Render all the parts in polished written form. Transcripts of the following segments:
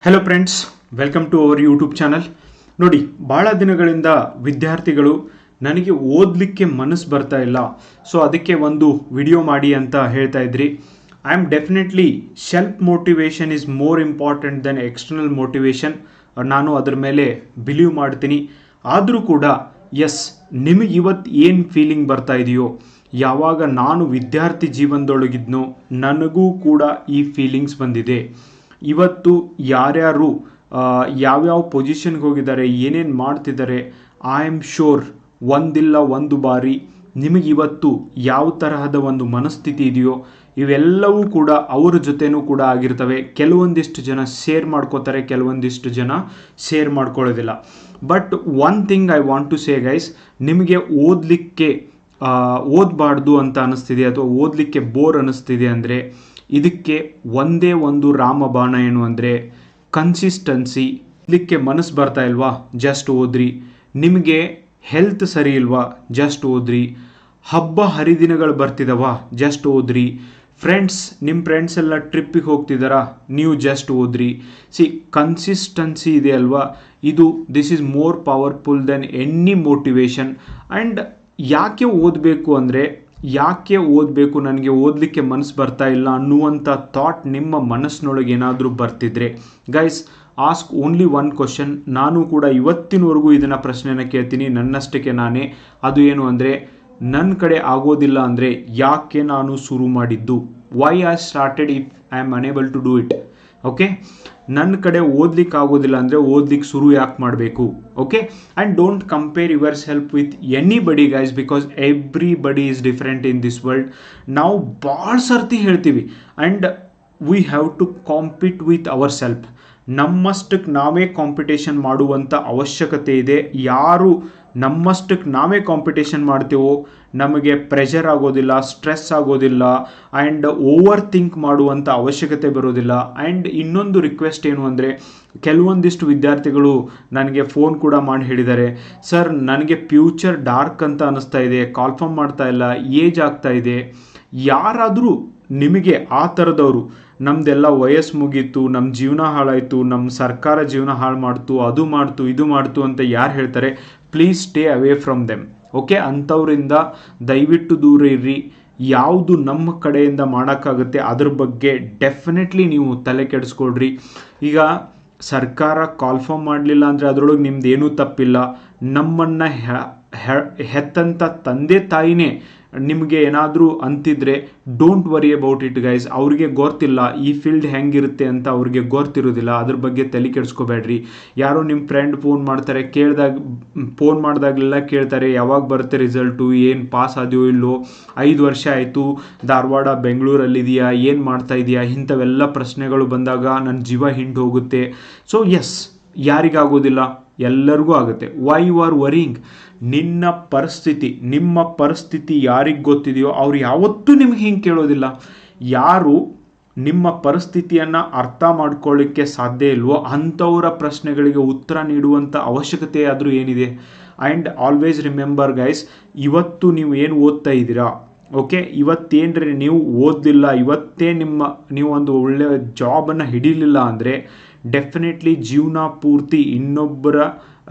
Hello friends, welcome to our YouTube channel. ನೋಡಿ, ಭಾಳ ದಿನಗಳಿಂದ ವಿದ್ಯಾರ್ಥಿಗಳು ನನಗೆ ಓದಲಿಕ್ಕೆ ಮನಸ್ಸು ಬರ್ತಾ ಇಲ್ಲ, ಸೊ ಅದಕ್ಕೆ ಒಂದು ವಿಡಿಯೋ ಮಾಡಿ ಅಂತ ಹೇಳ್ತಾ ಇದ್ರಿ. I am definitely self motivation is more important than external motivation. ನಾನು ಅದರ ಮೇಲೆ ಬಿಲೀವ್ ಮಾಡ್ತೀನಿ. ಆದರೂ ಕೂಡ ಎಸ್, ನಿಮಗೆ ಇವತ್ತು ಏನು ಫೀಲಿಂಗ್ ಬರ್ತಾ ಇದೆಯೋ, ಯಾವಾಗ ನಾನು ವಿದ್ಯಾರ್ಥಿ ಜೀವನದೊಳಗಿದ್ನೋ ನನಗೂ ಕೂಡ ಈ ಫೀಲಿಂಗ್ಸ್ ಬಂದಿದೆ. ಇವತ್ತು ಯಾರ್ಯಾರು ಯಾವ್ಯಾವ ಪೊಸಿಷನ್ಗೆ ಹೋಗಿದ್ದಾರೆ, ಏನೇನು ಮಾಡ್ತಿದ್ದಾರೆ, ಐ ಆಮ್ ಶೋರ್ ಒಂದಿಲ್ಲ ಒಂದು ಬಾರಿ ನಿಮಗೆ ಇವತ್ತು ಯಾವ ತರಹದ ಒಂದು ಮನಸ್ಥಿತಿ ಇದೆಯೋ ಇವೆಲ್ಲವೂ ಕೂಡ ಅವರ ಜೊತೆನೂ ಕೂಡ ಆಗಿರ್ತವೆ. ಕೆಲವೊಂದಿಷ್ಟು ಜನ ಶೇರ್ ಮಾಡ್ಕೋತಾರೆ, ಕೆಲವೊಂದಿಷ್ಟು ಜನ ಶೇರ್ ಮಾಡ್ಕೊಳ್ಳೋದಿಲ್ಲ. But one thing I want to say guys, ನಿಮಗೆ ಓದಬಾರ್ದು ಅಂತ ಅನ್ನಿಸ್ತಿದೆ ಅಥವಾ ಓದಲಿಕ್ಕೆ ಬೋರ್ ಅನ್ನಿಸ್ತಿದೆ ಅಂದರೆ ಇದಕ್ಕೆ ಒಂದೇ ಒಂದು ರಾಮಬಾಣ ಏನು ಅಂದರೆ ಕನ್ಸಿಸ್ಟೆನ್ಸಿ. ಇದಕ್ಕೆ ಮನಸ್ಸು ಬರ್ತಾ ಇಲ್ವಾ, ಜಸ್ಟ್ ಓದ್ರಿ. ನಿಮಗೆ ಹೆಲ್ತ್ ಸರಿ ಇಲ್ವಾ, ಜಸ್ಟ್ ಓದ್ರಿ. ಹಬ್ಬ ಹರಿದಿನಗಳು ಬರ್ತಿದವಾ, ಜಸ್ಟ್ ಓದ್ರಿ. ನಿಮ್ಮ ಫ್ರೆಂಡ್ಸ್ ಎಲ್ಲ ಟ್ರಿಪ್ಪಿಗೆ ಹೋಗ್ತಿದ್ದಾರಾ, ನೀವು ಜಸ್ಟ್ ಓದ್ರಿ. ಕನ್ಸಿಸ್ಟೆನ್ಸಿ ಇದೆ ಅಲ್ವಾ, this is more powerful than any motivation. And ಯಾಕೆ ಓದಬೇಕು, ನನಗೆ ಓದಲಿಕ್ಕೆ ಮನಸ್ಸು ಬರ್ತಾ ಇಲ್ಲ ಅನ್ನುವಂಥ ಥಾಟ್ ನಿಮ್ಮ ಮನಸ್ಸಿನೊಳಗೆ ಏನಾದರೂ ಬರ್ತಿದ್ರೆ guys, ask only one question. ನಾನು ಕೂಡ ಇವತ್ತಿನವರೆಗೂ ಇದನ್ನು ಪ್ರಶ್ನೆನ ಕೇಳ್ತೀನಿ ನನ್ನಷ್ಟಕ್ಕೆ ನಾನೇ. ಅದು ಏನು ಅಂದರೆ, ನನ್ನ ಕಡೆ ಆಗೋದಿಲ್ಲ ಅಂದರೆ ಯಾಕೆ ನಾನು ಶುರು ಮಾಡಿದ್ದು? Why I started if I am unable to do it? Okay, ನನ್ನ ಕಡೆ ಓದ್ಲಿಕ್ಕೆ ಆಗೋದಿಲ್ಲ ಅಂದರೆ ಓದ್ಲಿಕ್ಕೆ ಶುರು ಯಾಕೆ ಮಾಡಬೇಕು? Okay, and don't compare yourself with anybody guys, because everybody is different in this world. ನಾವು ಭಾಳ ಸರ್ತಿ ಹೇಳ್ತೀವಿ, and we have to compete with our self. ನಮ್ಮಷ್ಟಕ್ಕೆ ನಾವೇ ಕಾಂಪಿಟೇಷನ್ ಮಾಡುವಂಥ ಅವಶ್ಯಕತೆ ಇದೆ. ಯಾರು ನಮ್ಮಷ್ಟಕ್ಕೆ ನಾವೇ ಕಾಂಪಿಟೇಷನ್ ಮಾಡ್ತೀವೋ ನಮಗೆ ಪ್ರೆಷರ್ ಆಗೋದಿಲ್ಲ, ಸ್ಟ್ರೆಸ್ ಆಗೋದಿಲ್ಲ, ಆ್ಯಂಡ್ ಓವರ್ ಥಿಂಕ್ ಮಾಡುವಂಥ ಅವಶ್ಯಕತೆ ಬರೋದಿಲ್ಲ. ಆ್ಯಂಡ್ ಇನ್ನೊಂದು ರಿಕ್ವೆಸ್ಟ್ ಏನು ಅಂದರೆ, ಕೆಲವೊಂದಿಷ್ಟು ವಿದ್ಯಾರ್ಥಿಗಳು ನನಗೆ ಫೋನ್ ಕೂಡ ಮಾಡಿ ಹೇಳಿದ್ದಾರೆ, ಸರ್ ನನಗೆ ಫ್ಯೂಚರ್ ಡಾರ್ಕ್ ಅಂತ ಅನ್ನಿಸ್ತಾ ಇದೆ, ಕಾಲ್ಫಾರ್ಮ್ ಮಾಡ್ತಾ ಇಲ್ಲ, ಏಜ್ ಆಗ್ತಾ ಇದೆ. ಯಾರಾದರೂ ನಿಮಗೆ ಆ ಥರದವರು, ನಮ್ಮದೆಲ್ಲ ವಯಸ್ಸು ಮುಗೀತು, ನಮ್ಮ ಜೀವನ ಹಾಳಾಯಿತು, ನಮ್ಮ ಸರ್ಕಾರ ಜೀವನ ಹಾಳು ಮಾಡ್ತು, ಅದು ಮಾಡ್ತು, ಇದು ಮಾಡ್ತು ಅಂತ ಯಾರು ಹೇಳ್ತಾರೆ, please stay away from them. Okay, ಅಂಥವರಿಂದ ದಯವಿಟ್ಟು ದೂರ ಇರ್ರಿ. ಯಾವುದು ನಮ್ಮ ಕಡೆಯಿಂದ ಮಾಡೋಕ್ಕಾಗುತ್ತೆ ಅದ್ರ ಬಗ್ಗೆ ಡೆಫಿನೆಟ್ಲಿ ನೀವು ತಲೆ ಕೆಡಿಸ್ಕೊಳ್ರಿ. ಈಗ ಸರ್ಕಾರ ಕಾಲ್ಫಾರ್ಮ್ ಮಾಡಲಿಲ್ಲ ಅಂದರೆ ಅದರೊಳಗೆ ನಿಮ್ದು ಏನೂ ತಪ್ಪಿಲ್ಲ. ನಮ್ಮನ್ನು ಹೆತ್ತಂಥ ತಂದೆ ತಾಯಿನೇ ನಿಮಗೆ ಏನಾದರೂ ಅಂತಿದ್ರೆ don't worry about it guys. ಅವ್ರಿಗೆ ಗೊತ್ತಿಲ್ಲ ಈ ಫೀಲ್ಡ್ ಹೆಂಗಿರುತ್ತೆ ಅಂತ, ಅವ್ರಿಗೆ ಗೊತ್ತಿರೋದಿಲ್ಲ. ಅದ್ರ ಬಗ್ಗೆ ತಲೆ ಕೆಡಿಸ್ಕೋಬೇಡ್ರಿ. ಯಾರೋ ನಿಮ್ಮ ಫ್ರೆಂಡ್ ಫೋನ್ ಮಾಡಿದಾಗಲೆಲ್ಲ ಕೇಳ್ತಾರೆ, ಯಾವಾಗ ಬರುತ್ತೆ ರಿಸಲ್ಟು, ಏನು ಪಾಸ್ ಆದ್ಯೋ ಇಲ್ಲೋ, 5 ವರ್ಷ ಆಯಿತು, ಧಾರವಾಡ ಬೆಂಗಳೂರಲ್ಲಿದೆಯಾ, ಏನು ಮಾಡ್ತಾ ಇದೆಯಾ, ಇಂಥವೆಲ್ಲ ಪ್ರಶ್ನೆಗಳು ಬಂದಾಗ ನನ್ನ ಜೀವ ಹಿಂಡು ಹೋಗುತ್ತೆ. ಸೊ ಎಸ್, ಯಾರಿಗಾಗೋದಿಲ್ಲ, ಎಲ್ಲರಿಗೂ ಆಗುತ್ತೆ. Why you are worrying? ನಿಮ್ಮ ಪರಿಸ್ಥಿತಿ ಯಾರಿಗೆ ಗೊತ್ತಿದೆಯೋ ಅವ್ರು ಯಾವತ್ತೂ ನಿಮ್ಗೆ ಹಿಂಗೆ ಕೇಳೋದಿಲ್ಲ. ಯಾರು ನಿಮ್ಮ ಪರಿಸ್ಥಿತಿಯನ್ನು ಅರ್ಥ ಮಾಡ್ಕೊಳ್ಳಿಕ್ಕೆ ಸಾಧ್ಯ ಇಲ್ವೋ ಅಂಥವರ ಪ್ರಶ್ನೆಗಳಿಗೆ ಉತ್ತರ ನೀಡುವಂಥ ಅವಶ್ಯಕತೆ ಆದರೂ ಏನಿದೆ? ಆ್ಯಂಡ್ ಆಲ್ವೇಸ್ ರಿಮೆಂಬರ್ ಗೈಸ್, ಇವತ್ತು ನೀವು ಏನು ಓದ್ತಾ ಇದ್ದೀರಾ, ಓಕೆ, ಇವತ್ತೇನ್ರಿ ನೀವು ಓದಲಿಲ್ಲ, ಇವತ್ತೇ ನೀವು ಒಂದು ಒಳ್ಳೆಯ ಜಾಬನ್ನು ಹಿಡಿಲಿಲ್ಲ ಅಂದರೆ ಡೆಫಿನೆಟ್ಲಿ ಜೀವನ ಪೂರ್ತಿ ಇನ್ನೊಬ್ಬರ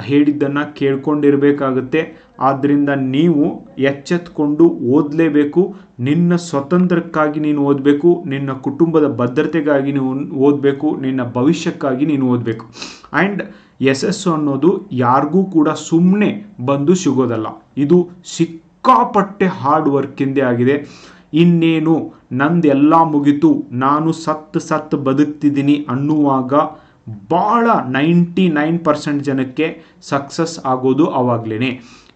ಹೇಳಿದ್ದನ್ನು ಕೇಳ್ಕೊಂಡಿರಬೇಕಾಗುತ್ತೆ. ಆದ್ದರಿಂದ ನೀವು ಎಚ್ಚೆತ್ಕೊಂಡು ಓದಲೇಬೇಕು. ನಿನ್ನ ಸ್ವತಂತ್ರಕ್ಕಾಗಿ ನೀನು ಓದಬೇಕು, ನಿನ್ನ ಕುಟುಂಬದ ಭದ್ರತೆಗಾಗಿ ನೀವು ಓದಬೇಕು, ನಿನ್ನ ಭವಿಷ್ಯಕ್ಕಾಗಿ ನೀನು ಓದಬೇಕು. ಆ್ಯಂಡ್ ಯಶಸ್ಸು ಅನ್ನೋದು ಯಾರಿಗೂ ಕೂಡ ಸುಮ್ಮನೆ ಬಂದು ಸಿಗೋದಲ್ಲ. ಇದು ಸಿಕ್ಕಾಪಟ್ಟೆ ಹಾರ್ಡ್ ವರ್ಕಿಂದೇ ಆಗಿದೆ. ಇನ್ನೇನು ನಂದೆಲ್ಲ ಮುಗಿತು, ನಾನು ಸತ್ತು ಬದುಕ್ತಿದ್ದೀನಿ ಅನ್ನುವಾಗ ಭಾಳ 99% ಜನಕ್ಕೆ ಸಕ್ಸಸ್ ಆಗೋದು ಆವಾಗಲೇ.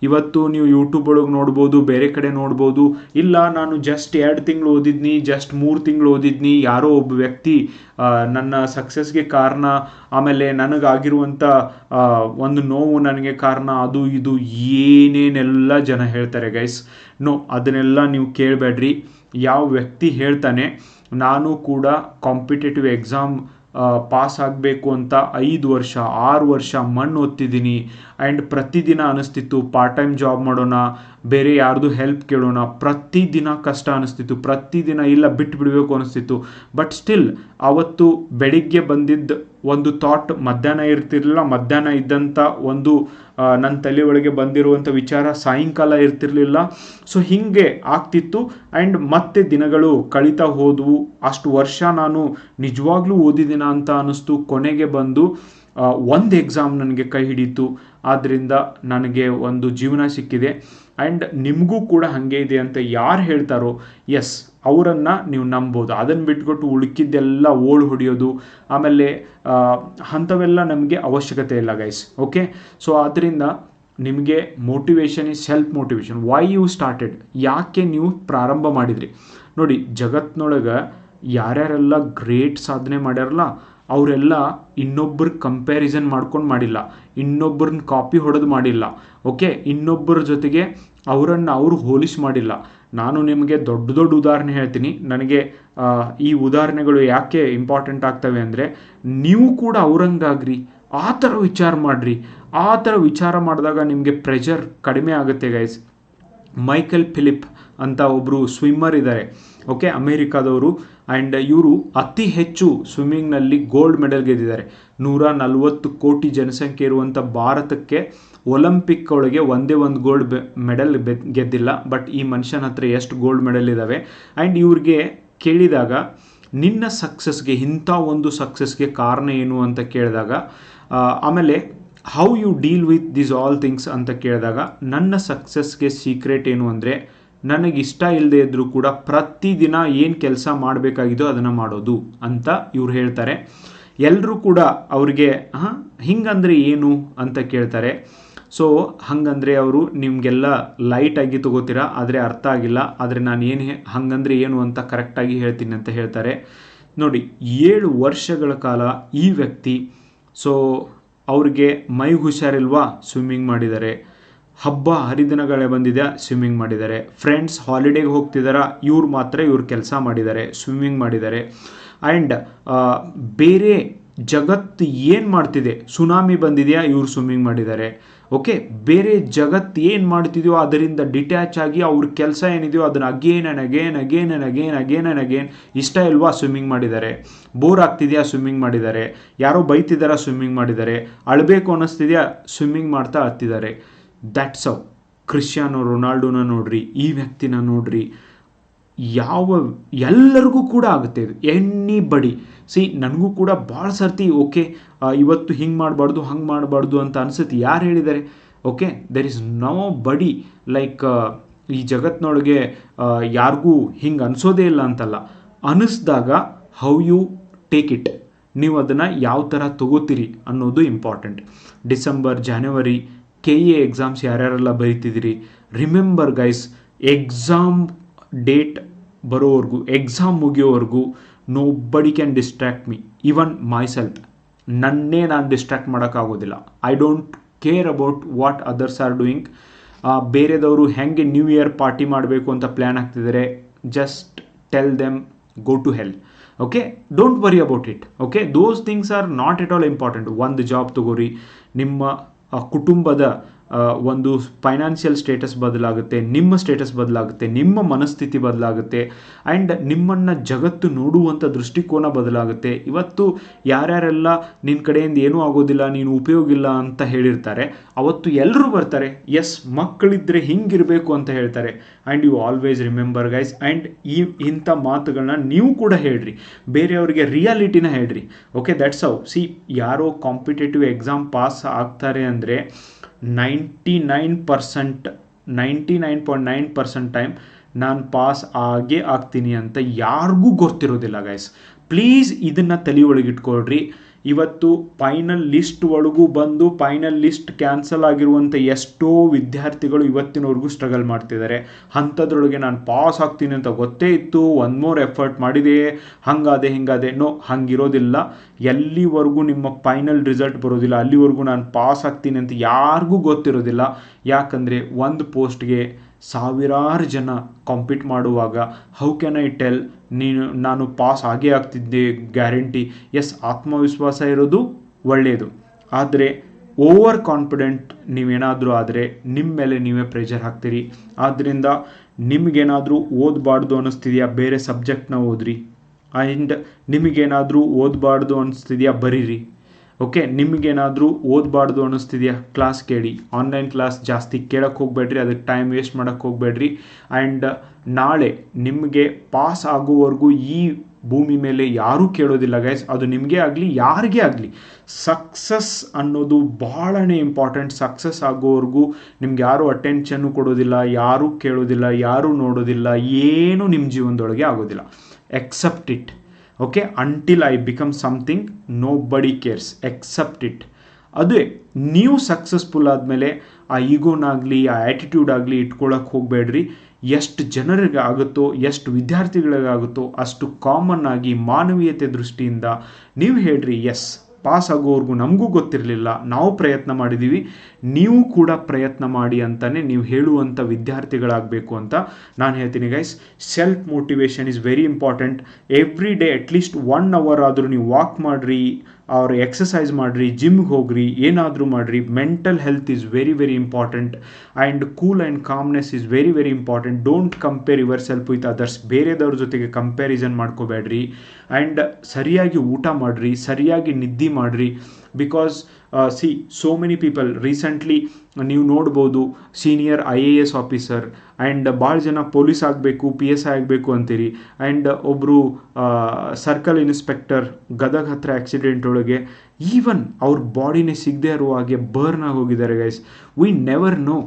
ಇವತ್ತು ನೀವು ಯೂಟ್ಯೂಬ್ ಒಳಗೆ ನೋಡ್ಬೋದು, ಬೇರೆ ಕಡೆ ನೋಡ್ಬೋದು, ಇಲ್ಲ ನಾನು ಜಸ್ಟ್ 2 ತಿಂಗಳು ಓದಿದ್ನಿ, ಜಸ್ಟ್ 3 ತಿಂಗಳು ಓದಿದ್ನಿ, ಯಾರೋ ಒಬ್ಬ ವ್ಯಕ್ತಿ ನನ್ನ ಸಕ್ಸಸ್ಗೆ ಕಾರಣ, ಆಮೇಲೆ ನನಗಾಗಿರುವಂಥ ಒಂದು ನೋವು ನನಗೆ ಕಾರಣ, ಅದು ಇದು ಏನೇನೆಲ್ಲ ಜನ ಹೇಳ್ತಾರೆ ಗೈಸ್. ಅದನ್ನೆಲ್ಲ ನೀವು ಕೇಳಬೇಡ್ರಿ. ಯಾವ ವ್ಯಕ್ತಿ ಹೇಳ್ತಾನೆ ನಾನು ಕೂಡ ಕಾಂಪಿಟೇಟಿವ್ ಎಕ್ಸಾಮ್ ಪಾಸ್ ಆಗಬೇಕು ಅಂತ 5 ವರ್ಷ 6 ವರ್ಷ ಮಣ್ಣು ಓದ್ತಿದ್ದೀನಿ, ಆ್ಯಂಡ್ ಪ್ರತಿದಿನ ಅನಿಸ್ತಿತ್ತು ಪಾರ್ಟ್ ಟೈಮ್ ಜಾಬ್ ಮಾಡೋಣ, ಬೇರೆ ಯಾರ್ದು ಹೆಲ್ಪ್ ಕೇಳೋಣ, ಪ್ರತಿದಿನ ಕಷ್ಟ ಅನಿಸ್ತಿತ್ತು, ಪ್ರತಿದಿನ ಇಲ್ಲ ಬಿಟ್ಟು ಬಿಡಬೇಕು ಅನಿಸ್ತಿತ್ತು. ಬಟ್ ಸ್ಟಿಲ್ ಅವತ್ತು ಬೆಳಿಗ್ಗೆ ಬಂದಿದ್ದ ಒಂದು ಥಾಟ್ ಮಧ್ಯಾಹ್ನ ಇರ್ತಿರ್ಲಿಲ್ಲ, ಮಧ್ಯಾಹ್ನ ಇದ್ದಂಥ ಒಂದು ನನ್ನ ತಲೆ ಒಳಗೆ ಬಂದಿರುವಂಥ ವಿಚಾರ ಸಾಯಂಕಾಲ ಇರ್ತಿರ್ಲಿಲ್ಲ. ಸೊ ಹೀಗೆ ಆಗ್ತಿತ್ತು ಆ್ಯಂಡ್ ಮತ್ತೆ ದಿನಗಳು ಕಳೀತಾ ಹೋದವು. ಅಷ್ಟು ವರ್ಷ ನಾನು ನಿಜವಾಗ್ಲೂ ಓದಿದ್ದೀನ ಅಂತ ಅನ್ನಿಸ್ತು. ಕೊನೆಗೆ ಬಂದು ಒಂದು ಎಕ್ಸಾಮ್ ನನಗೆ ಕೈ ಹಿಡಿತು, ಆದ್ದರಿಂದ ನನಗೆ ಒಂದು ಜೀವನ ಸಿಕ್ಕಿದೆ. ಆ್ಯಂಡ್ ನಿಮಗೂ ಕೂಡ ಹಾಗೆ ಇದೆ ಅಂತ ಯಾರು ಹೇಳ್ತಾರೋ ಎಸ್ ಅವರನ್ನು ನೀವು ನಂಬೋದು. ಅದನ್ನು ಬಿಟ್ಕೊಟ್ಟು ಉಳುಕಿದ್ದೆಲ್ಲ ಓಳು ಹೊಡೆಯೋದು ಆಮೇಲೆ ಅಂಥವೆಲ್ಲ ನಮಗೆ ಅವಶ್ಯಕತೆ ಇಲ್ಲ ಗೈಸ್. ಓಕೆ, ಸೊ ಆದ್ದರಿಂದ ನಿಮಗೆ motivation is self motivation. Why you started, ಯಾಕೆ ನೀವು ಪ್ರಾರಂಭ ಮಾಡಿದ್ರಿ? ನೋಡಿ, ಜಗತ್ತಿನೊಳಗೆ ಯಾರ್ಯಾರೆಲ್ಲ ಗ್ರೇಟ್ ಸಾಧನೆ ಮಾಡ್ಯಾರಲ್ಲ ಅವರೆಲ್ಲ ಇನ್ನೊಬ್ಬರ ಕಂಪ್ಯಾರಿಸನ್ ಮಾಡ್ಕೊಂಡು ಮಾಡಿಲ್ಲ, ಇನ್ನೊಬ್ಬರನ್ನ ಕಾಪಿ ಹೊಡೆದು ಮಾಡಿಲ್ಲ. ಓಕೆ, ಇನ್ನೊಬ್ಬರ ಜೊತೆಗೆ ಅವರನ್ನು ಅವರು ಹೋಲಿಸಿ ಮಾಡಿಲ್ಲ. ನಾನು ನಿಮಗೆ ದೊಡ್ಡ ದೊಡ್ಡ ಉದಾಹರಣೆ ಹೇಳ್ತೀನಿ. ನನಗೆ ಈ ಉದಾಹರಣೆಗಳು ಯಾಕೆ ಇಂಪಾರ್ಟೆಂಟ್ ಆಗ್ತವೆ ಅಂದರೆ, ನೀವು ಕೂಡ ಅವರಂಗಾಗ್ರಿ, ಆ ಥರ ವಿಚಾರ ಮಾಡಿರಿ. ಆ ಥರ ವಿಚಾರ ಮಾಡಿದಾಗ ನಿಮಗೆ ಪ್ರೆಷರ್ ಕಡಿಮೆ ಆಗುತ್ತೆ ಗೈಸ್. ಮೈಕೆಲ್ ಫಿಲಿಪ್ ಅಂತ ಒಬ್ಬರು ಸ್ವಿಮ್ಮರ್ ಇದ್ದಾರೆ, ಓಕೆ, ಅಮೇರಿಕಾದವರು. ಆ್ಯಂಡ್ ಇವರು ಅತಿ ಹೆಚ್ಚು ಸ್ವಿಮ್ಮಿಂಗ್ನಲ್ಲಿ ಗೋಲ್ಡ್ ಮೆಡಲ್ ಗೆದ್ದಿದ್ದಾರೆ. 140 ಕೋಟಿ ಜನಸಂಖ್ಯೆ ಇರುವಂಥ ಭಾರತಕ್ಕೆ ಒಲಿಂಪಿಕ್ ಒಳಗೆ ಒಂದೇ ಒಂದು ಗೋಲ್ಡ್ ಮೆಡಲ್ ಗೆದ್ದಿಲ್ಲ. ಬಟ್ ಈ ಮನುಷ್ಯನ ಹತ್ರ ಎಷ್ಟು ಗೋಲ್ಡ್ ಮೆಡಲ್ ಇದ್ದಾವೆ. ಆ್ಯಂಡ್ ಇವ್ರಿಗೆ ಕೇಳಿದಾಗ ನಿನ್ನ ಸಕ್ಸಸ್ಗೆ, ಇಂಥ ಒಂದು ಸಕ್ಸಸ್ಗೆ ಕಾರಣ ಏನು ಅಂತ ಕೇಳಿದಾಗ, ಆಮೇಲೆ how you deal with this all things ಅಂತ ಕೇಳಿದಾಗ, ನನ್ನ ಸಕ್ಸಸ್ಗೆ ಸೀಕ್ರೆಟ್ ಏನು ಅಂದರೆ ನನಗಿಷ್ಟ ಇಲ್ಲದೆ ಇದ್ದರೂ ಕೂಡ ಪ್ರತಿದಿನ ಏನು ಕೆಲಸ ಮಾಡಬೇಕಾಗಿದೋ ಅದನ್ನು ಮಾಡೋದು ಅಂತ ಇವ್ರು ಹೇಳ್ತಾರೆ. ಎಲ್ಲರೂ ಕೂಡ ಅವ್ರಿಗೆ ಹಿಂಗಂದರೆ ಏನು ಅಂತ ಕೇಳ್ತಾರೆ. ಸೊ ಹಾಗಂದರೆ ಅವರು ನಿಮಗೆಲ್ಲ ಲೈಟಾಗಿ ತಗೋತೀರಾ, ಆದರೆ ಅರ್ಥ ಆಗಿಲ್ಲ. ಆದರೆ ನಾನು ಏನು ಹಾಗಂದರೆ ಏನು ಅಂತ ಕರೆಕ್ಟಾಗಿ ಹೇಳ್ತೀನಿ ಅಂತ ಹೇಳ್ತಾರೆ. ನೋಡಿ, 7 ವರ್ಷಗಳ ಕಾಲ ಈ ವ್ಯಕ್ತಿ, ಸೊ ಅವ್ರಿಗೆ ಮೈ ಹುಷಾರಿಲ್ವಾ, ಸ್ವಿಮ್ಮಿಂಗ್ ಮಾಡಿದ್ದಾರೆ. ಹಬ್ಬ ಹರಿದಿನಗಳೇ ಬಂದಿದೆ, ಸ್ವಿಮ್ಮಿಂಗ್ ಮಾಡಿದ್ದಾರೆ. ಫ್ರೆಂಡ್ಸ್ ಹಾಲಿಡೇಗೆ ಹೋಗ್ತಿದ್ದಾರಾ, ಇವ್ರು ಮಾತ್ರ ಇವ್ರು ಕೆಲಸ ಮಾಡಿದ್ದಾರೆ, ಸ್ವಿಮ್ಮಿಂಗ್ ಮಾಡಿದ್ದಾರೆ. ಆ್ಯಂಡ್ ಬೇರೆ ಜಗತ್ತು ಏನು ಮಾಡ್ತಿದೆ, ಸುನಾಮಿ ಬಂದಿದೆಯಾ, ಇವ್ರು ಸ್ವಿಮ್ಮಿಂಗ್ ಮಾಡಿದ್ದಾರೆ. ಓಕೆ, ಬೇರೆ ಜಗತ್ತು ಏನು ಮಾಡ್ತಿದೆಯೋ ಅದರಿಂದ ಡಿಟ್ಯಾಚ್ ಆಗಿ ಅವ್ರ ಕೆಲಸ ಏನಿದೆಯೋ ಅದನ್ನು again and again again and again again and again. ಇಷ್ಟ ಇಲ್ವಾ, ಸ್ವಿಮ್ಮಿಂಗ್ ಮಾಡಿದ್ದಾರೆ. ಬೋರ್ ಆಗ್ತಿದೆಯಾ, ಸ್ವಿಮ್ಮಿಂಗ್ ಮಾಡಿದ್ದಾರೆ. ಯಾರೋ ಬೈತಿದ್ದಾರಾ, ಸ್ವಿಮ್ಮಿಂಗ್ ಮಾಡಿದ್ದಾರೆ. ಅಳಬೇಕು ಅನ್ನಿಸ್ತಿದೆಯಾ, ಸ್ವಿಮ್ಮಿಂಗ್ ಮಾಡ್ತಾ ಹತ್ತಿದ್ದಾರೆ. That's how. ಕ್ರಿಶ್ಚಿಯಾನೋ ರೊನಾಲ್ಡೋನ ನೋಡ್ರಿ, ಈ ವ್ಯಕ್ತಿನ ನೋಡ್ರಿ, ಎಲ್ಲರಿಗೂ ಕೂಡ ಆಗುತ್ತೆ ಇದು. ಎನಿಬಡಿ ನನಗೂ ಕೂಡ ಭಾಳ ಸರ್ತಿ ಓಕೆ ಇವತ್ತು ಹಿಂಗೆ ಮಾಡಬಾರ್ದು ಹಂಗೆ ಮಾಡಬಾರ್ದು ಅಂತ ಅನಿಸುತ್ತೆ. ಯಾರು ಹೇಳಿದ್ದಾರೆ? Okay, there is nobody like ಈ ಜಗತ್ತಿನೊಳಗೆ ಯಾರಿಗೂ ಹಿಂಗೆ ಅನಿಸೋದೇ ಇಲ್ಲ ಅಂತಲ್ಲ. ಅನ್ನಿಸ್ದಾಗ ಹೌ ಯು ಟೇಕ್ ಇಟ್, ನೀವು ಅದನ್ನು ಯಾವ ಥರ ತಗೋತೀರಿ ಅನ್ನೋದು ಇಂಪಾರ್ಟೆಂಟ್. ಡಿಸೆಂಬರ್, ಜನವರಿ KA ಎಕ್ಸಾಮ್ಸ್ ಯಾರ್ಯಾರೆಲ್ಲ ಬರೀತಿದ್ದೀರಿ, ರಿಮೆಂಬರ್ ಗೈಸ್, ಎಕ್ಸಾಮ್ ಡೇಟ್ ಬರೋವರೆಗೂ, ಎಕ್ಸಾಮ್ ಮುಗಿಯೋವರೆಗೂ nobody can distract me, even myself. ನನ್ನೇ ನಾನು ಡಿಸ್ಟ್ರ್ಯಾಕ್ಟ್ ಮಾಡೋಕ್ಕಾಗೋದಿಲ್ಲ. I don't care about what others are doing. ಬೇರೆದವರು ಹೆಂಗೆ ನ್ಯೂ ಇಯರ್ ಪಾರ್ಟಿ ಮಾಡಬೇಕು ಅಂತ ಪ್ಲ್ಯಾನ್ ಆಗ್ತಿದ್ದಾರೆ, just tell them go to hell. Okay, don't worry about it. Okay, those things are not at all important. ಒಂದು job ತಗೋರಿ, ನಿಮ್ಮ ಕುಟುಂಬದ ಒಂದು ಫೈನಾನ್ಷಿಯಲ್ ಸ್ಟೇಟಸ್ ಬದಲಾಗುತ್ತೆ, ನಿಮ್ಮ ಸ್ಟೇಟಸ್ ಬದಲಾಗುತ್ತೆ, ನಿಮ್ಮ ಮನಸ್ಥಿತಿ ಬದಲಾಗುತ್ತೆ, ಆ್ಯಂಡ್ ನಿಮ್ಮನ್ನು ಜಗತ್ತು ನೋಡುವಂಥ ದೃಷ್ಟಿಕೋನ ಬದಲಾಗುತ್ತೆ. ಇವತ್ತು ಯಾರ್ಯಾರೆಲ್ಲ ನಿನ್ನ ಕಡೆಯಿಂದ ಏನೂ ಆಗೋದಿಲ್ಲ, ನೀನು ಉಪಯೋಗಿಲ್ಲ ಅಂತ ಹೇಳಿರ್ತಾರೆ, ಅವತ್ತು ಎಲ್ಲರೂ ಬರ್ತಾರೆ, ಎಸ್ ಮಕ್ಕಳಿದ್ದರೆ ಹಿಂಗಿರಬೇಕು ಅಂತ ಹೇಳ್ತಾರೆ. And you always remember guys, and ಇಂಥ ಮಾತುಗಳನ್ನ ನೀವು ಕೂಡ ಹೇಳ್ರಿ, ಬೇರೆಯವರಿಗೆ ರಿಯಾಲಿಟಿನ ಹೇಳ್ರಿ. ಓಕೆ, ದ್ಯಾಟ್ಸ್ ಹೌ. ಯಾರೋ ಕಾಂಪಿಟೇಟಿವ್ ಎಕ್ಸಾಮ್ ಪಾಸ್ ಆಗ್ತಾರೆ ಅಂದರೆ 99.9% ಟೈಮ್ ನಾನು ಪಾಸ್ ಆಗೇ ಆಗ್ತೀನಿ ಅಂತ ಯಾರಿಗೂ ಗೊತ್ತಿರೋದಿಲ್ಲ ಗೈಸ್. ಪ್ಲೀಸ್ ಇದನ್ನು ತಲೆಯೊಳಗಿಟ್ಕೊಳ್ರಿ. ಇವತ್ತು ಫೈನಲ್ ಲಿಸ್ಟ್ ಒಳಗೂ ಬಂದು ಫೈನಲ್ ಲಿಸ್ಟ್ ಕ್ಯಾನ್ಸಲ್ ಆಗಿರುವಂಥ ಎಷ್ಟೋ ವಿದ್ಯಾರ್ಥಿಗಳು ಇವತ್ತಿನವರೆಗೂ ಸ್ಟ್ರಗಲ್ ಮಾಡ್ತಿದ್ದಾರೆ. ಅಂಥದ್ರೊಳಗೆ ನಾನು ಪಾಸ್ ಆಗ್ತೀನಿ ಅಂತ ಗೊತ್ತೇ ಇತ್ತು, ಒಂದು ಮೋರ್ ಎಫರ್ಟ್ ಮಾಡಿದೆ, ಹಂಗಾದೆ ಹಿಂಗಾದೆ. ನೋ, ಹಂಗಿರೋದಿಲ್ಲ. ಎಲ್ಲಿವರೆಗೂ ನಿಮ್ಮ ಫೈನಲ್ ರಿಸಲ್ಟ್ ಬರೋದಿಲ್ಲ ಅಲ್ಲಿವರೆಗೂ ನಾನು ಪಾಸ್ ಆಗ್ತೀನಿ ಅಂತ ಯಾರಿಗೂ ಗೊತ್ತಿರೋದಿಲ್ಲ. ಯಾಕಂದರೆ ಒಂದು ಪೋಸ್ಟ್ಗೆ ಸಾವಿರಾರು ಜನ ಕಾಂಪೀಟ್ ಮಾಡುವಾಗ ಹೌ ಕ್ಯಾನ್ ಐ ಟೆಲ್ ನಾನು ಪಾಸ್ ಆಗೇ ಆಗ್ತಿದ್ದೆ ಗ್ಯಾರಂಟಿ? ಎಸ್, ಆತ್ಮವಿಶ್ವಾಸ ಇರೋದು ಒಳ್ಳೆಯದು, ಆದರೆ ಓವರ್ ಕಾನ್ಫಿಡೆಂಟ್ ನೀವೇನಾದರೂ ಆದರೆ ನಿಮ್ಮ ಮೇಲೆ ನೀವೇ ಪ್ರೆಷರ್ ಹಾಕ್ತೀರಿ. ಆದ್ದರಿಂದ ನಿಮಗೇನಾದರೂ ಓದಬಾರ್ದು ಅನ್ನಿಸ್ತಿದೆಯಾ, ಬೇರೆ ಸಬ್ಜೆಕ್ಟ್ನ ಓದ್ರಿ. ಆ್ಯಂಡ್ ನಿಮಗೇನಾದರೂ ಓದಬಾರ್ದು ಅನ್ನಿಸ್ತಿದೆಯಾ, ಬರೀರಿ. ಓಕೆ, ನಿಮಗೇನಾದರೂ ಓದಬಾರ್ದು ಅನ್ನಿಸ್ತಿದೆಯಾ, ಕ್ಲಾಸ್ ಕೇಳಿ. ಆನ್ಲೈನ್ ಕ್ಲಾಸ್ ಜಾಸ್ತಿ ಕೇಳಕ್ಕೆ ಹೋಗಬೇಡ್ರಿ, ಅದಕ್ಕೆ ಟೈಮ್ ವೇಸ್ಟ್ ಮಾಡೋಕ್ಕೆ ಹೋಗಬೇಡ್ರಿ. ಆ್ಯಂಡ್ ನಾಳೆ ನಿಮಗೆ ಪಾಸ್ ಆಗೋವರೆಗೂ ಈ ಭೂಮಿ ಮೇಲೆ ಯಾರೂ ಕೇಳೋದಿಲ್ಲ ಗೈಸ್. ಅದು ನಿಮಗೆ ಆಗಲಿ ಯಾರಿಗೇ ಆಗಲಿ, ಸಕ್ಸಸ್ ಅನ್ನೋದು ಬಹಳನೇ ಇಂಪಾರ್ಟೆಂಟ್. ಸಕ್ಸಸ್ ಆಗೋವರೆಗೂ ನಿಮ್ಗೆ ಯಾರೂ ಅಟೆನ್ಷನ್ನು ಕೊಡೋದಿಲ್ಲ, ಯಾರೂ ಕೇಳೋದಿಲ್ಲ, ಯಾರೂ ನೋಡೋದಿಲ್ಲ, ಏನೂ ನಿಮ್ಮ ಜೀವನದೊಳಗೆ ಆಗೋದಿಲ್ಲ. Accept it. Okay, until I become something nobody cares, accept it. ಅದೇ ನೀವು ಸಕ್ಸಸ್ಫುಲ್ ಆದಮೇಲೆ ಆ ಈಗೋನಾಗಲಿ ಆ ಆ್ಯಟಿಟ್ಯೂಡ್ ಆಗಲಿ ಇಟ್ಕೊಳ್ಳೋಕೆ ಹೋಗಬೇಡ್ರಿ. ಎಷ್ಟು ಜನರಿಗೆ ಆಗುತ್ತೋ, ಎಷ್ಟು ವಿದ್ಯಾರ್ಥಿಗಳಿಗಾಗುತ್ತೋ ಅಷ್ಟು ಕಾಮನ್ ಆಗಿ ಮಾನವೀಯತೆ ದೃಷ್ಟಿಯಿಂದ ನೀವು ಹೇಳ್ರಿ, ಎಸ್ ಪಾಸ್ ಆಗೋವರೆಗೂ ನಮಗೂ ಗೊತ್ತಿರಲಿಲ್ಲ, ನಾವು ಪ್ರಯತ್ನ ಮಾಡಿದ್ದೀವಿ, ನೀವು ಕೂಡ ಪ್ರಯತ್ನ ಮಾಡಿ ಅಂತಲೇ ನೀವು ಹೇಳುವಂಥ ವಿದ್ಯಾರ್ಥಿಗಳಾಗಬೇಕು ಅಂತ ನಾನು ಹೇಳ್ತೀನಿ guys. Self motivation is very important. Every day at least 1 hour ಆದರೂ ನೀವು ವಾಕ್ ಮಾಡಿರಿ, ಅವ್ರು ಎಕ್ಸಸೈಸ್ ಮಾಡಿರಿ, ಜಿಮ್ಗೆ ಹೋಗ್ರಿ, ಏನಾದರೂ ಮಾಡಿರಿ. Mental health is very very important. And cool and calmness is very very important. Don't compare yourself with others. ಬೇರೆದವ್ರ ಜೊತೆಗೆ ಕಂಪ್ಯಾರಿಸನ್ ಮಾಡ್ಕೋಬೇಡ್ರಿ. ಆ್ಯಂಡ್ ಸರಿಯಾಗಿ ಊಟ ಮಾಡಿರಿ, ಸರಿಯಾಗಿ ನಿದ್ದೆ ಮಾಡಿರಿ. Because so many people recently ನೀವು ನೋಡ್ಬೋದು, ಸೀನಿಯರ್ IAS ಆಫೀಸರ್ ಆ್ಯಂಡ್ ಭಾಳ ಜನ ಪೊಲೀಸ್ ಆಗಬೇಕು, PSI ಆಗಬೇಕು ಅಂತೀರಿ. ಆ್ಯಂಡ್ ಒಬ್ಬರು ಸರ್ಕಲ್ ಇನ್ಸ್ಪೆಕ್ಟರ್ ಗದಗ ಹತ್ರ ಆಕ್ಸಿಡೆಂಟ್ ಒಳಗೆ ಈವನ್ ಅವ್ರ ಬಾಡಿನೇ ಸಿಗದೆ ಇರೋ ಹಾಗೆ ಬರ್ನ್ ಆಗಿ ಹೋಗಿದ್ದಾರೆ guys. We never know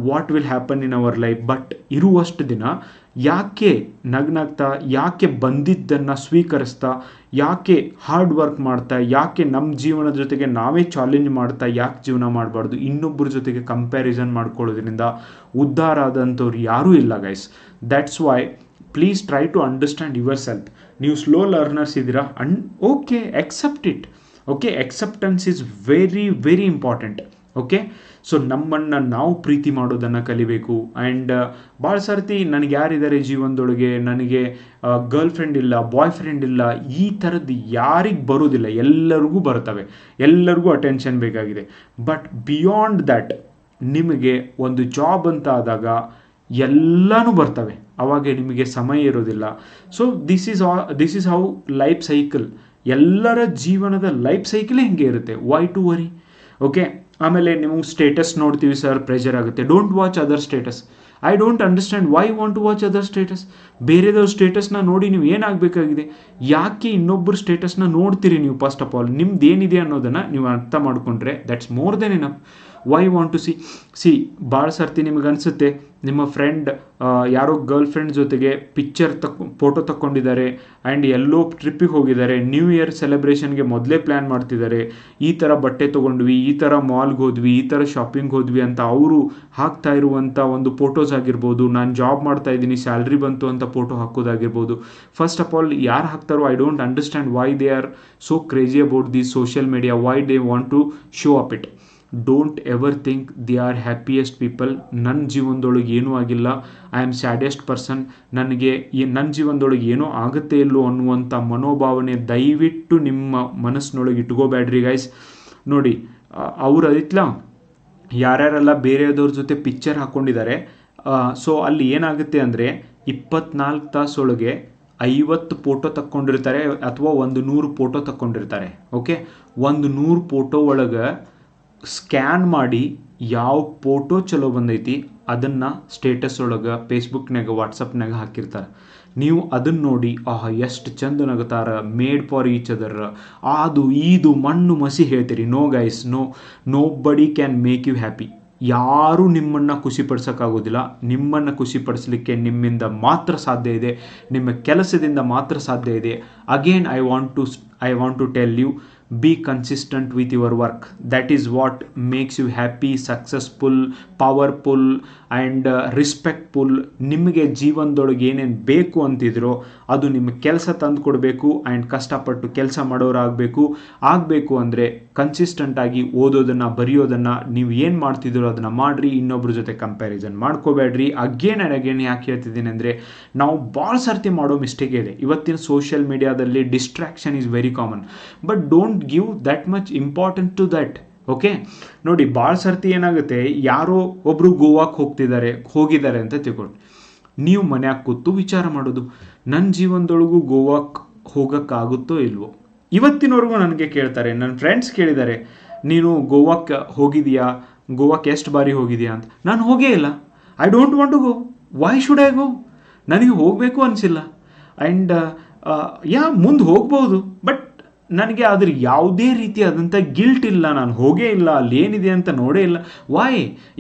what will happen in our life. But ಇರುವಷ್ಟು ದಿನ ಯಾಕೆ ನಗ್ನಗ್ತಾ, ಯಾಕೆ ಬಂದಿದ್ದನ್ನು ಸ್ವೀಕರಿಸ್ತಾ, ಯಾಕೆ ಹಾರ್ಡ್ ವರ್ಕ್ ಮಾಡ್ತಾ, ಯಾಕೆ ನಮ್ಮ ಜೀವನದ ಜೊತೆಗೆ ನಾವೇ ಚಾಲೆಂಜ್ ಮಾಡ್ತಾ ಯಾಕೆ ಜೀವನ ಮಾಡಬಾರ್ದು? ಇನ್ನೊಬ್ಬರ ಜೊತೆಗೆ ಕಂಪ್ಯಾರಿಸನ್ ಮಾಡ್ಕೊಳ್ಳೋದ್ರಿಂದ ಉದ್ಧಾರ ಆದಂಥವ್ರು ಯಾರೂ ಇಲ್ಲ guys. That's why please try to understand yourself. ನೀವು ಸ್ಲೋ ಲರ್ನರ್ಸ್ ಇದ್ದೀರಾ, okay, accept it. Okay, acceptance is very very important. Okay, so ನಮ್ಮನ್ನು ನಾವು ಪ್ರೀತಿ ಮಾಡೋದನ್ನು ಕಲಿಬೇಕು. ಆ್ಯಂಡ್ ಭಾಳ ಸರ್ತಿ ನನಗೆ ಯಾರಿದ್ದಾರೆ ಜೀವನದೊಳಗೆ, ನನಗೆ ಗರ್ಲ್ ಫ್ರೆಂಡ್ ಇಲ್ಲ, ಬಾಯ್ ಫ್ರೆಂಡ್ ಇಲ್ಲ, ಈ ಥರದ್ದು ಯಾರಿಗೆ ಬರೋದಿಲ್ಲ, ಎಲ್ಲರಿಗೂ ಬರ್ತವೆ, ಎಲ್ಲರಿಗೂ ಅಟೆನ್ಷನ್ ಬೇಕಾಗಿದೆ. ಬಟ್ ಬಿಯಾಂಡ್ ದ್ಯಾಟ್ ನಿಮಗೆ ಒಂದು ಜಾಬ್ ಅಂತ ಆದಾಗ ಎಲ್ಲನೂ ಬರ್ತವೆ, ಅವಾಗ ನಿಮಗೆ ಸಮಯ ಇರೋದಿಲ್ಲ. So this is how life cycle, ಎಲ್ಲರ ಜೀವನದ ಲೈಫ್ ಸೈಕಲೇ ಹಿಂಗೆ ಇರುತ್ತೆ. Y to worry? ಓಕೆ, ಆಮೇಲೆ ನೀವು ಸ್ಟೇಟಸ್ ನೋಡ್ತೀವಿ ಸರ್, ಪ್ರೆಷರ್ ಆಗುತ್ತೆ. Don't watch other status. I don't understand why want to watch other status. ಬೇರೆದವ್ರ ಸ್ಟೇಟಸ್ನ ನೋಡಿ ನೀವು ಏನಾಗಬೇಕಾಗಿದೆ? ಯಾಕೆ ಇನ್ನೊಬ್ಬರ ಸ್ಟೇಟಸ್ನ ನೋಡ್ತೀರಿ ನೀವು? ಫಸ್ಟ್ ಆಫ್ ಆಲ್ ನಿಮ್ದು ಏನಿದೆ ಅನ್ನೋದನ್ನು ನೀವು ಅರ್ಥ ಮಾಡಿಕೊಂಡ್ರೆ that's more than enough. Why want to see ಭಾಳ ಸರ್ತಿ ನಿಮಗೆ ಅನಿಸುತ್ತೆ, ನಿಮ್ಮ ಫ್ರೆಂಡ್ ಯಾರೋ ಗರ್ಲ್ ಫ್ರೆಂಡ್ ಜೊತೆಗೆ ಫೋಟೋ ತಕ್ಕೊಂಡಿದ್ದಾರೆ ಆ್ಯಂಡ್ ಎಲ್ಲೋ ಟ್ರಿಪ್ಪಿಗೆ ಹೋಗಿದ್ದಾರೆ, ನ್ಯೂ ಇಯರ್ ಸೆಲೆಬ್ರೇಷನ್ಗೆ ಮೊದಲೇ ಪ್ಲ್ಯಾನ್ ಮಾಡ್ತಿದ್ದಾರೆ, ಈ ಥರ ಬಟ್ಟೆ ತೊಗೊಂಡ್ವಿ, ಈ ಥರ ಮಾಲ್ಗೆ ಹೋದ್ವಿ, ಈ ಥರ ಶಾಪಿಂಗ್ ಹೋದ್ವಿ ಅಂತ ಅವರು ಹಾಕ್ತಾ ಇರುವಂಥ ಒಂದು ಫೋಟೋಸ್ ಆಗಿರ್ಬೋದು. ನಾನು ಜಾಬ್ ಮಾಡ್ತಾ ಇದ್ದೀನಿ, ಸ್ಯಾಲ್ರಿ ಬಂತು ಅಂತ ಫೋಟೋ ಹಾಕೋದಾಗಿರ್ಬೋದು. ಫಸ್ಟ್ ಆಫ್ ಆಲ್ ಯಾರು ಹಾಕ್ತಾರೋ I don't understand why they are so crazy about the social media, why they want to show up it. Don't ever think the are happiest people. ನನ್ನ ಜೀವನದೊಳಗೆ ಏನೂ ಆಗಿಲ್ಲ, I am saddest person, ನನಗೆ ನನ್ನ ಜೀವನದೊಳಗೆ ಏನೋ ಆಗುತ್ತೆ ಇಲ್ಲೋ ಅನ್ನುವಂಥ ಮನೋಭಾವನೆ ದಯವಿಟ್ಟು ನಿಮ್ಮ ಮನಸ್ಸಿನೊಳಗೆ ಇಟ್ಕೋಬೇಡ್ರಿ ಗೈಸ್. ನೋಡಿ, ಅವ್ರು ಅದಿತ್ಲ ಯಾರ್ಯಾರೆಲ್ಲ ಬೇರೆಯವ್ರ ಜೊತೆ ಪಿಕ್ಚರ್ ಹಾಕ್ಕೊಂಡಿದ್ದಾರೆ, ಸೊ ಅಲ್ಲಿ ಏನಾಗುತ್ತೆ ಅಂದರೆ 24 ತಾಸೊಳಗೆ 50 ಫೋಟೋ ತಕ್ಕೊಂಡಿರ್ತಾರೆ ಅಥವಾ 100 ಫೋಟೋ ತಕ್ಕೊಂಡಿರ್ತಾರೆ. ಓಕೆ, 100 ಫೋಟೋ ಒಳಗೆ ಸ್ಕ್ಯಾನ್ ಮಾಡಿ ಯಾವ ಫೋಟೋ ಚಲೋ ಬಂದೈತಿ ಅದನ್ನು ಸ್ಟೇಟಸ್ ಒಳಗೆ, ಫೇಸ್ಬುಕ್ನಾಗ, ವಾಟ್ಸಪ್ನಾಗ ಹಾಕಿರ್ತಾರೆ. ನೀವು ಅದನ್ನು ನೋಡಿ ಎಷ್ಟು ಚಂದ ನಗತಾರ, ಮೇಡ್ ಫಾರ್ ಈಚ್ ಅದರ್, ಅದು ಇದು ಮಣ್ಣು ಮಸಿ ಹೇಳ್ತೀರಿ. ನೋ ಗೈಸ್, ನೋ ಬಡಿ ಕ್ಯಾನ್ ಮೇಕ್ ಯು ಹ್ಯಾಪಿ. ಯಾರೂ ನಿಮ್ಮನ್ನು ಖುಷಿಪಡಿಸೋಕ್ಕಾಗೋದಿಲ್ಲ. ನಿಮ್ಮನ್ನು ಖುಷಿಪಡಿಸಲಿಕ್ಕೆ ನಿಮ್ಮಿಂದ ಮಾತ್ರ ಸಾಧ್ಯ ಇದೆ, ನಿಮ್ಮ ಕೆಲಸದಿಂದ ಮಾತ್ರ ಸಾಧ್ಯ ಇದೆ. Again I want to tell you, be consistent with your work. That is what makes you happy, successful, powerful and respectful. ನಿಮಗೆ ಜೀವನದೊಳಗೆ ಏನೇನು ಬೇಕು ಅಂತಿದ್ರೋ ಅದು ನಿಮ್ಮ ಕೆಲಸ ತಂದು ಕೊಡಬೇಕು ಆ್ಯಂಡ್ ಕಷ್ಟಪಟ್ಟು ಕೆಲಸ ಆಗಬೇಕು ಅಂದರೆ ಕನ್ಸಿಸ್ಟೆಂಟಾಗಿ ಓದೋದನ್ನು, ಬರೆಯೋದನ್ನು, ನೀವು ಏನು ಮಾಡ್ತಿದ್ದೀರೋ ಅದನ್ನು ಮಾಡಿರಿ. ಇನ್ನೊಬ್ಬರ ಜೊತೆ ಕಂಪ್ಯಾರಿಸನ್ ಮಾಡ್ಕೋಬೇಡ್ರಿ. ಅಗೇನ್ ಆ್ಯಂಡ್ ಅಗೇನ್ ಯಾಕೆ ಹೇಳ್ತಿದ್ದೀನಿ ಅಂದರೆ, ನಾವು ಭಾಳ ಸರ್ತಿ ಮಾಡೋ ಮಿಸ್ಟೇಕ್ ಇದೆ. ಇವತ್ತಿನ ಸೋಷಿಯಲ್ ಮೀಡಿಯಾದಲ್ಲಿ distraction is very common, but don't give that much importance to that. Okay, ನೋಡಿ ಭಾಳ ಸರ್ತಿ ಏನಾಗುತ್ತೆ, ಯಾರೋ ಒಬ್ಬರು ಗೋವಾಕ್ಕೆ ಹೋಗಿದ್ದಾರೆ ಅಂತ ತಿಳ್ಕೊಳ್ಳಿ. ನೀವು ಮನ್ಯಾಗ ಕೂತು ವಿಚಾರ ಮಾಡೋದು, ನನ್ನ ಜೀವನದೊಳಗೂ ಗೋವಾಕ್ಕೆ ಹೋಗೋಕ್ಕಾಗುತ್ತೋ ಇಲ್ವೋ. ಇವತ್ತಿನವರೆಗೂ ನನಗೆ ಕೇಳ್ತಾರೆ, ನನ್ನ ಫ್ರೆಂಡ್ಸ್ ಕೇಳಿದ್ದಾರೆ, ನೀನು ಗೋವಾಕ್ಕೆ ಹೋಗಿದೆಯಾ, ಗೋವಾಕ್ಕೆ ಎಷ್ಟು ಬಾರಿ ಹೋಗಿದೆಯಾ ಅಂತ. ನಾನು ಹೋಗೇ ಇಲ್ಲ. I don't want to go. Why should I go? ನನಗೆ ಹೋಗಬೇಕು ಅನಿಸಿಲ್ಲ. ಆ್ಯಂಡ್ ಮುಂದೆ ಹೋಗ್ಬೋದು, ಬಟ್ ನನಗೆ ಅದ್ರ ಯಾವುದೇ ರೀತಿಯಾದಂಥ ಗಿಲ್ಟ್ ಇಲ್ಲ. ನಾನು ಹೋಗೇ ಇಲ್ಲ, ಅಲ್ಲಿ ಏನಿದೆ ಅಂತ ನೋಡೇ ಇಲ್ಲ. Why?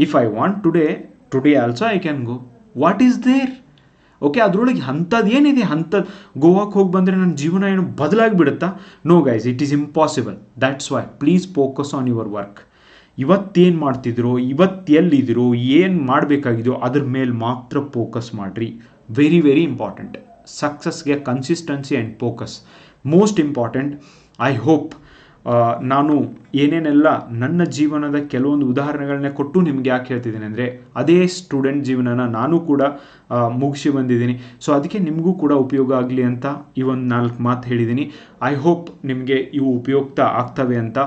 If I want today also I can go. What is there? Okay, ಅದರೊಳಗೆ ಅಂಥದ್ದು ಏನಿದೆ? ಅಂಥದ್ದು ಗೋವಾಕ್ಕೆ ಹೋಗಿ ಬಂದರೆ ನನ್ನ ಜೀವನ ಏನು ಬದಲಾಗಿಬಿಡುತ್ತಾ? No guys, it is impossible. That's why please focus on your work. ಇವತ್ತೇನು ಮಾಡ್ತಿದ್ರು, ಇವತ್ತು ಎಲ್ಲಿದ್ರು, ಏನು ಮಾಡಬೇಕಾಗಿದೆಯೋ ಅದ್ರ ಮೇಲೆ ಮಾತ್ರ ಫೋಕಸ್ ಮಾಡಿರಿ. Very very important. ಸಕ್ಸಸ್ಗೆ consistency and focus most important. I hope ನಾನು ಏನೇನೆಲ್ಲ ನನ್ನ ಜೀವನದ ಕೆಲವೊಂದು ಉದಾಹರಣೆಗಳನ್ನೇ ಕೊಟ್ಟು ನಿಮ್ಗೆ ಯಾಕೆ ಹೇಳ್ತಿದ್ದೀನಿ ಅಂದರೆ, ಅದೇ ಸ್ಟೂಡೆಂಟ್ ಜೀವನನ ನಾನು ಕೂಡ ಮುಗಿಸಿ ಬಂದಿದ್ದೀನಿ. ಸೊ ಅದಕ್ಕೆ ನಿಮಗೂ ಕೂಡ ಉಪಯೋಗ ಆಗಲಿ ಅಂತ ಈ ಒಂದು 4 ಮಾತು ಹೇಳಿದ್ದೀನಿ. ಐ ಹೋಪ್ ನಿಮಗೆ ಇವು ಉಪಯುಕ್ತ ಆಗ್ತವೆ ಅಂತ.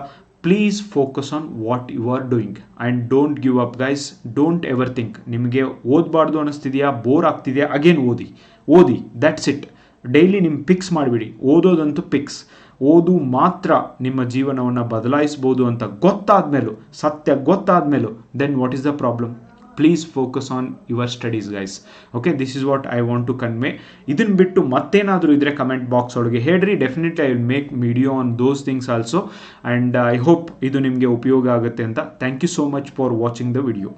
Please focus on what you are doing and don't give up guys. Don't ever think ನಿಮಗೆ ಓದಬಾರ್ದು ಅನ್ನಿಸ್ತಿದೆಯಾ, ಬೋರ್ ಆಗ್ತಿದೆಯಾ, ಅಗೇನ್ ಓದಿ. That's it. ಡೈಲಿ ನಿಮ್ಮ ಫಿಕ್ಸ್ ಮಾಡಿಬಿಡಿ. ಓದೋದಂತೂ ಫಿಕ್ಸ್. ಓದು ಮಾತ್ರ ನಿಮ್ಮ ಜೀವನವನ್ನು ಬದಲಾಯಿಸ್ಬೋದು ಅಂತ ಸತ್ಯ ಗೊತ್ತಾದ್ಮೇಲೂ then what is the problem? Please focus on your studies guys. Okay, this is what I want to convey. ಇದನ್ನು ಬಿಟ್ಟು ಮತ್ತೇನಾದರೂ ಇದ್ದರೆ ಕಮೆಂಟ್ ಬಾಕ್ಸ್ ಒಳಗೆ ಹೇಳ್ರಿ. Definitely I will make video on those things also. And I hope ಇದು ನಿಮಗೆ ಉಪಯೋಗ ಆಗುತ್ತೆ ಅಂತ. Thank you so much for watching the video.